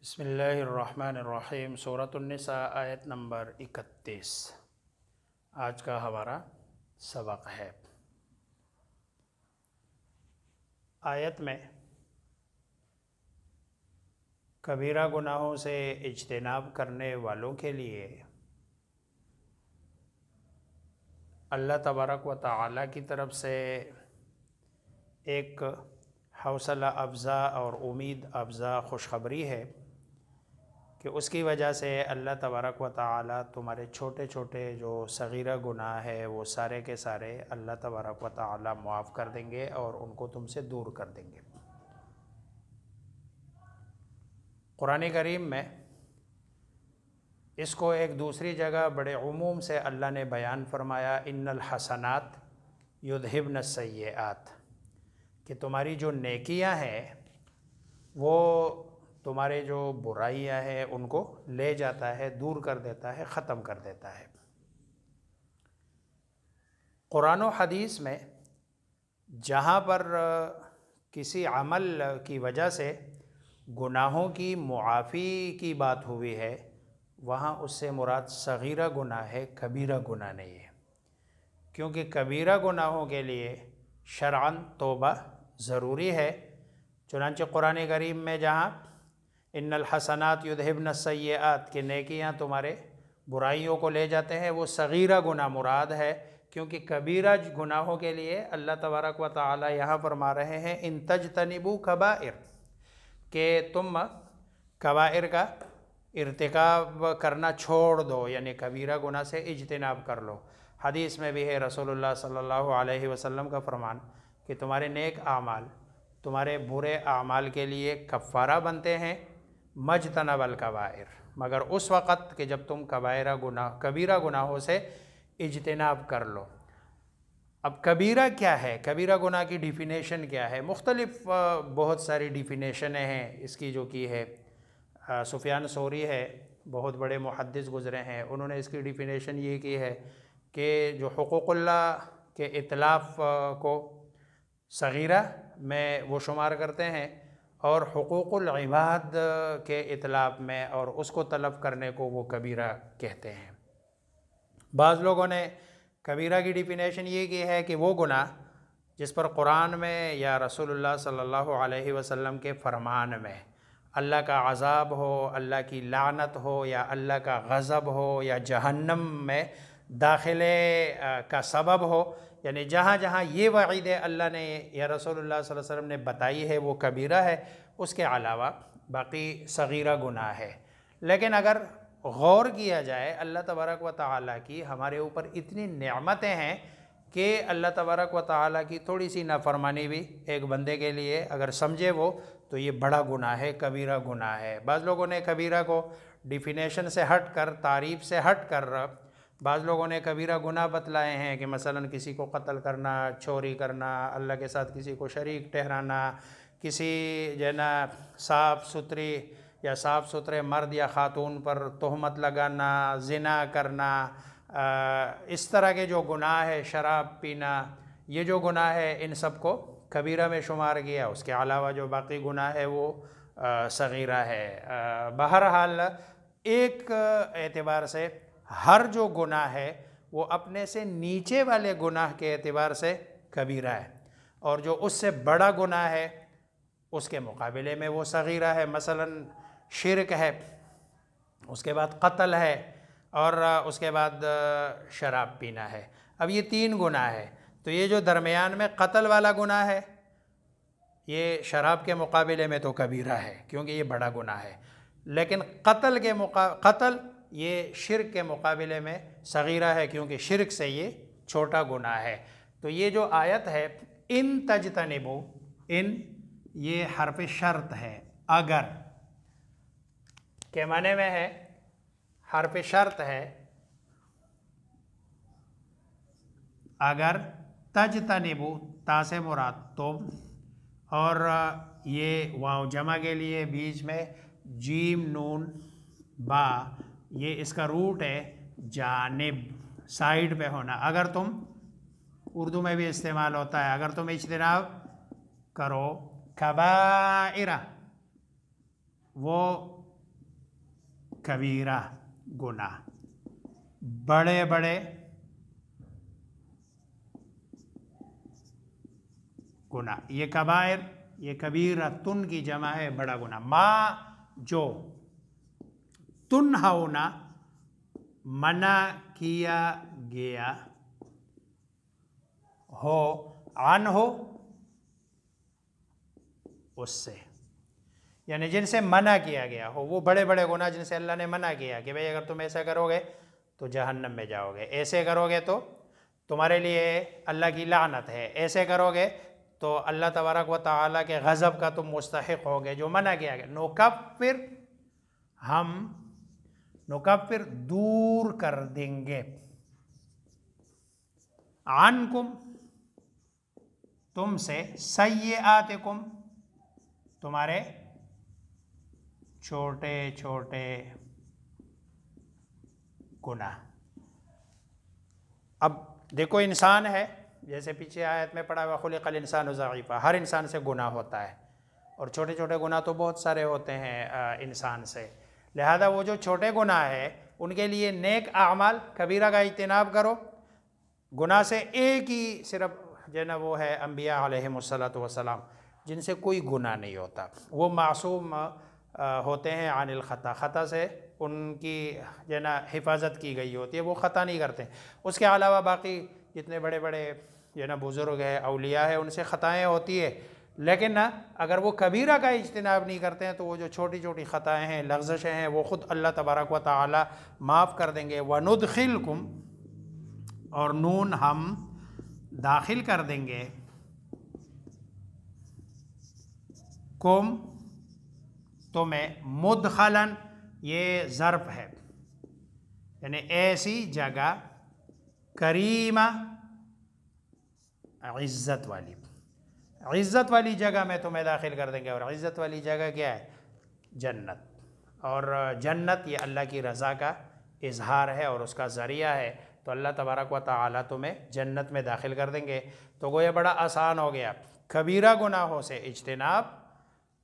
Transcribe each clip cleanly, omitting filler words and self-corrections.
बिस्मिल्लाहिर्रहमानिर्रहीम। सूरतुन्निसा आयत नंबर 31 आज का हमारा सबक है। आयत में कबीरा गुनाहों से इज्तिनाब करने वालों के लिए अल्लाह तबारक व तआला की तरफ से एक हौसला अफ़ज़ा और उम्मीद अफ़ज़ा खुशखबरी है कि उसकी वजह से अल्लाह तबारक व तआला तुम्हारे छोटे छोटे जो सगीरा गुनाह है वो सारे के सारे अल्लाह तबारक व तआला मुआफ़ कर देंगे और उनको तुमसे दूर कर देंगे। कुरान करीम में इसको एक दूसरी जगह बड़े उमूम से अल्लाह ने बयान फरमाया, इन्नल हसनात युज़हिबन सय्यआत, कि तुम्हारी जो नेकियां हैं वो तुम्हारे जो बुराइयां हैं उनको ले जाता है, दूर कर देता है, ख़त्म कर देता है। कुरान और हदीस में जहाँ पर किसी अमल की वजह से गुनाहों की मुआफ़ी की बात हुई है, वहाँ उससे मुराद सगीरा गुनाह है, कबीरा गुनाह नहीं है। क्योंकि कबीरा गुनाहों के लिए शरअन तौबा ज़रूरी है। चुनांचे कुरान करीम में जहाँ इन्नल हसनात युज़हिबन सय्यआत के नेकियाँ तुम्हारे बुराइयों को ले जाते हैं, वो सगीरा गुनाह मुराद है। क्योंकि कबीरा गुनाहों के लिए अल्लाह तबारक व तआला यहाँ फरमा रहे हैं, इन तजतनिबू कबाइर, कि तुम कबाइर का इर्तिकाब करना छोड़ दो, यानी कबीरा गुनाह से इज्तिनाब कर लो। हदीस में भी है रसूलुल्लाह सल्लल्लाहु अलैहि वसल्लम का फरमान कि तुम्हारे नेक आमाल तुम्हारे बुरे आमाल के लिए कफ़ारा बनते हैं, मजतनबल कबाइर, मगर उस वक़्त कि जब तुम कबीरा गुनाहों से इज्तिनाब कर लो। अब कबीरा क्या है, कबीरा गुनाह की डिफ़िनेशन क्या है? मुख्तलिफ बहुत सारी डिफ़िनेशनें हैं इसकी जो की है। सुफियान सौरी है, बहुत बड़े मुहद्दिस गुज़रे हैं, उन्होंने इसकी डिफ़िनेशन ये की है कि जो हुकूकुल्लाह के इतलाफ़ को सगीरा में वो शुमार करते हैं और हुकूकुल इबाद के इतलाफ़ में और उसको तलब करने को वो कबीरा कहते हैं। बाज़ लोगों ने कबीरा की डिफ़िनेशन ये की है कि वो गुनाह जिस पर कुरान में या रसूलुल्लाह सल्लल्लाहु अलैहि वसल्लम के फ़रमान में अल्लाह का अज़ाब हो, अल्लाह की लानत हो, या अल्लाह का गज़ब हो, या जहन्नम में दाखिले का सबब हो, यानी जहाँ जहाँ ये वईद अल्लाह ने या रसूलुल्लाह सल्लल्लाहु अलैहि वसल्लम ने बताई है वो कबीरा है। उसके अलावा बाकी सगीरा गुनाह है। लेकिन अगर गौर किया जाए, अल्लाह तबारक व तआला की हमारे ऊपर इतनी नेमतें हैं कि अल्लाह तबारक व तआला की थोड़ी सी नाफरमानी भी एक बंदे के लिए अगर समझे वो, तो ये बड़ा गुनाह है, कबीरा गुनाह है। बाज़ लोगों ने कबीरा को डिफ़िनेशन से हट कर, तारीफ़ से हट कर, बाज़ लोगों ने कबीरा गुनाह बतलाए हैं कि मसलन किसी को कत्ल करना, चोरी करना, अल्लाह के साथ किसी को शरीक ठहराना, किसी जो ना साफ़ सुथरी या साफ़ सुथरे मर्द या ख़ातून पर तोहमत लगाना, ज़िना करना, इस तरह के जो गुनाह है, शराब पीना, ये जो गुनाह है इन सब को कबीरा में शुमार किया। उसके अलावा जो बाकी गुनाह है वो सगीरा है। बहरहाल एक एतबार से हर जो गुनाह है वो अपने से नीचे वाले गुनाह के एतबार से कबीरा है, और जो उससे बड़ा गुनाह है उसके मुकाबले में वो सगीरा है। मसलन शिरक है, उसके बाद कत्ल है, और उसके बाद शराब पीना है। अब ये तीन गुनाह है, तो ये जो दरमियान में कत्ल वाला गुनाह है ये शराब के मुकाबले में तो कबीरा है क्योंकि ये बड़ा गुनाह है। लेकिन कत्ल ये शिरक के मुकाबले में सगीरा है क्योंकि शिरक से ये छोटा गुनाह है। तो ये जो आयत है इन तजतनिबू, इन ये हर्फ शर्त है, अगर के माने में है, हर्फ शर्त है। अगर तजतनिबू ता से मुराद तुम, और ये वाव जमा के लिए बीच में जीम नून बा, ये इसका रूट है जानिब, साइड पे होना। अगर तुम, उर्दू में भी इस्तेमाल होता है, अगर तुम इज्तिनाब करो कबाइरा, वो कबीरा गुनाह, बड़े बड़े गुनाह। ये कबायर, ये कबीरा तुन की जमा है, बड़ा गुनाह। मा जो, तुन होना मना किया गया हो, अन हो उससे, यानी जिनसे मना किया गया हो, वो बड़े बड़े गुनाह जिनसे अल्लाह ने मना किया कि भाई अगर तुम ऐसा करोगे तो जहन्नम में जाओगे, ऐसे करोगे तो तुम्हारे लिए अल्लाह की लानत है, ऐसे करोगे तो अल्लाह तबारक व तआला के गज़ब का तुम मुस्तहिक होगे, जो मना किया गया। नुकफ़िर, हम नुकफ़िर दूर कर देंगे, अन्कुम तुमसे, सय्यआतिकुम तुम्हारे छोटे छोटे गुनाह। अब देखो, इंसान है, जैसे पीछे आयत में पढ़ा हुआ खुलिक़ल इंसानु ज़ईफ़ा, हर इंसान से गुनाह होता है, और छोटे छोटे गुनाह तो बहुत सारे होते हैं इंसान से। लिहाजा वो जो छोटे गुनाह है उनके लिए नेक आमाल, कबीरा का इज्तिनाब करो। गुनाह से एक ही सिर्फ जो ना वो है अम्बिया अलैहिमुस्सलातु वस्सलाम, जिनसे कोई गुनाह नहीं होता, वो मासूम होते हैं अनिल ख़ता, ख़ता से उनकी जो ना हिफाजत की गई होती है, वो ख़ता नहीं करते। उसके अलावा बाकी जितने बड़े बड़े जो ना बुज़ुर्ग है, औलिया है, उनसे ख़ताएँ होती है, लेकिन ना अगर वो कबीरा का इज्तिनाब नहीं करते हैं तो वो जो छोटी छोटी ख़ताएँ हैं, लग़ज़शें हैं, वो ख़ुद अल्लाह तबारक व तआला माफ़ कर देंगे। वनुदखिलकुम, और नून हम दाखिल कर देंगे, कुम तुम्हें, मुदखलन ये ज़र्फ़ है, यानी ऐसी जगह, करीमा इज़्ज़त वाली, इज़्ज़त वाली जगह में तुम्हें दाखिल कर देंगे। और इज़्ज़त वाली जगह क्या है? जन्नत। और जन्नत ये अल्लाह की रज़ा का इजहार है और उसका ज़रिया है, तो अल्लाह तबारक व तआला तुम्हें जन्नत में दाखिल कर देंगे। तो गोया बड़ा आसान हो गया, कबीरा गुनाहों से इज्तिनाब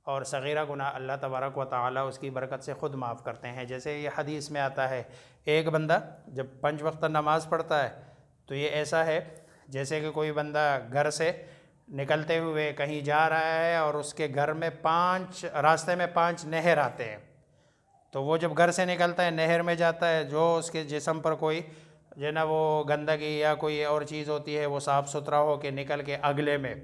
और सगीरा गुनाह अल्लाह तबारक व तआला उसकी बरकत से ख़ुद माफ़ करते हैं। जैसे ये हदीस में आता है, एक बंदा जब 5 वक्त नमाज़ पढ़ता है तो ये ऐसा है जैसे कि कोई बंदा घर से निकलते हुए कहीं जा रहा है और उसके घर में रास्ते में 5 नहर आते हैं, तो वो जब घर से निकलता है नहर में जाता है, जो उसके जिस्म पर कोई जो ना वो गंदगी या कोई और चीज़ होती है वो साफ़ सुथरा हो के निकल के अगले में,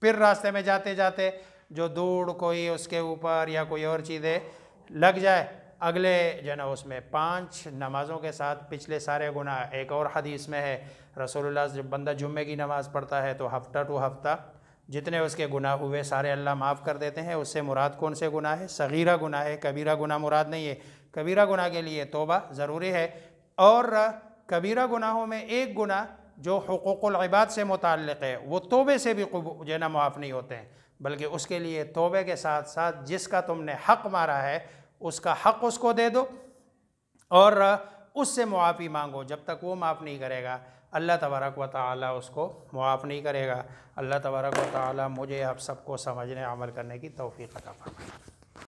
फिर रास्ते में जाते जाते जो धूड़ कोई उसके ऊपर या कोई और चीज़ें लग जाए, अगले जो ना उसमें 5 नमाज़ों के साथ पिछले सारे गुनाह। एक और हदीस में है, रसूलुल्लाह जब बंदा जुम्मे की नमाज़ पढ़ता है तो हफ्ता टू हफ्ता जितने उसके गुनाह हुए सारे अल्लाह माफ़ कर देते हैं। उससे मुराद कौन से गुनाह है? सगीरा गुनाह है, कबीरा गुनाह मुराद नहीं है। कबीरा गुनाह के लिए तौबा ज़रूरी है, और कबीरा गुनाहों में एक गुनाह जो हुकूकुल इबाद से मुताल्लिक़ है वो तौबे से भी जो ना माफ़ नहीं होते हैं, बल्कि उसके लिए तौबे के साथ साथ जिसका तुमने हक़ मारा है उसका हक़ उसको दे दो और उससे मुआफ़ी मांगो। जब तक वो माफ़ नहीं करेगा अल्लाह तबारक व तआला उसको मुआफ़ नहीं करेगा। अल्लाह तबारक व तआला मुझे आप सबको समझने अमल करने की तौफ़ीक़ अता फरमाए।